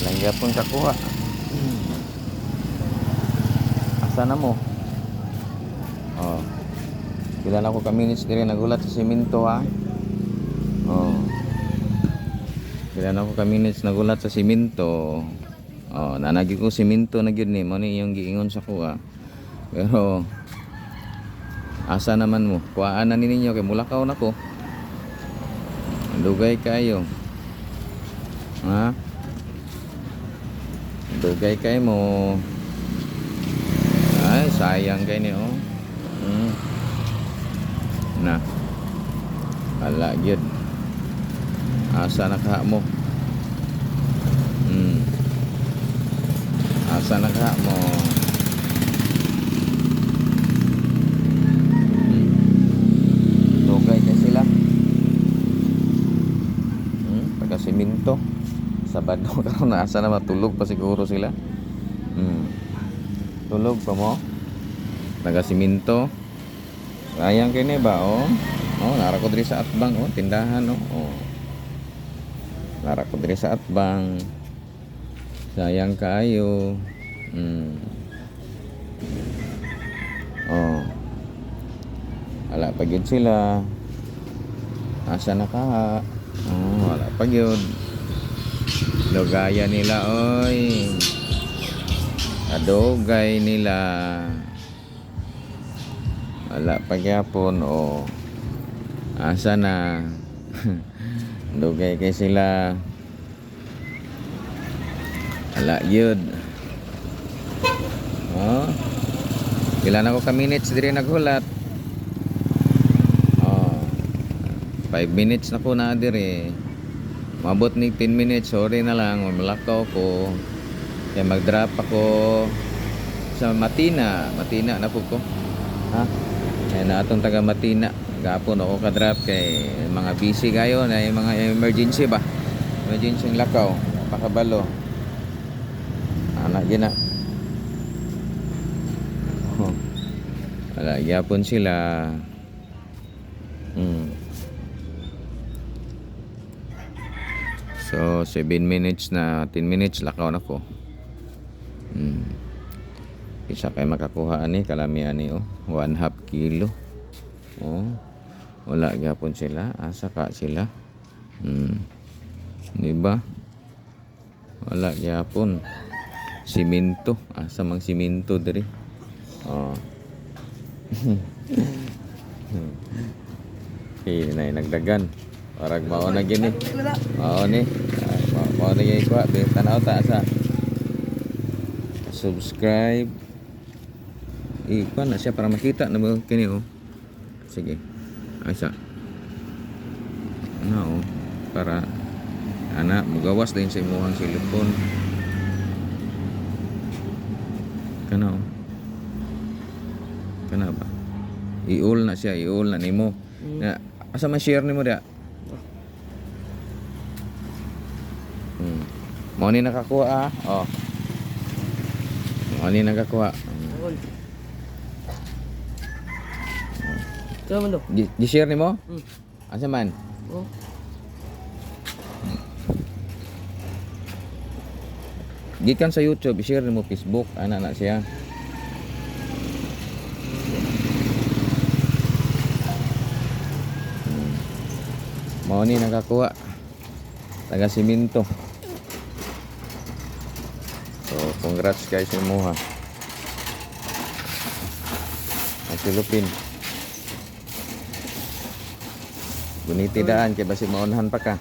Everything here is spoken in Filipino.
Langya pun kakuha. Asa na mo? Oh. Pila na ko ka minutes diri nagulat sa simento ha. Oh. Pila na ko ka minutes nagulat sa simento. Oh, nanagi ko simento na gyud ni mo ni yung giingon sa kuha. Pero asa naman mo? Kuhaan na ninyo kay mulakaw na ko. Dugay kayo. Ha? Dugay kayo mo. Ay, sayang kayo ni oh. Na. Ala gyud. Asa nakaha mo? Asa nakaha mo? Dugay kay sila. Taga simento. Sabado karon na asa na matulog pa siguro sila. Tulog pa mo? Taga simento. Sayang kini ba oh? Oh, nara ko diri sa atbang oh, tindahan oh. Oh. Nara ko diri sa atbang. Sayang kaayo. Oh. Wala pa gyud sila. Asa na ka? Oh, wala pa gyud. Lugaya nila oy. Adugay nila. Wala pa gyapon oh. Asa na? Dugay kay sila. Wala gyud. Oh. Pila na ko ka minutes diri naghulat. Oh. 5 minutes na ko na diri. Mabot ni 10 minutes, sorry na lang, malakaw ko. Kaya mag-drop ako sa Matina. Matina na po ko. Ha? Kaya na atong taga Matina. Gapon ako ka-drop kay mga busy kayo na yung mga emergency ba? Emergency ng lakaw. Pakabalo. Anak yun na. Oh. Wala, yapon sila. So 7 minutes na 10 minutes lakaw na ko. Isa kay makakuha ani kalami ani oh 1/2 kilo. Oh. Wala gyapon sila, asa ka sila. Di ba? Wala gyapon. Simento, asa mang simento diri. Oh. Nay nagdagan. Parag mao na gini. Mao ni. Mao na gyud ko, tanaw ta sa. Subscribe. Ipan na siya para makita na mo kini oh. Sige. Asa. Ano oh, para ana mugawas din sa imong cellphone. Kana oh. Kana ba? Iul na siya, iul na nimo. Na asa man share nimo da? Mo ni nakakuha ah. Oh. Mo ni nakakuha. Saan man daw? Gi-share nimo? Asa man? Oh. Gikan sa YouTube, i-share nimo Facebook, ana na siya. Mao ni nakakuha. Taga simento. So, congrats guys sa imuha. Asilupin. Guniti daan kay basi maunhan pa ka.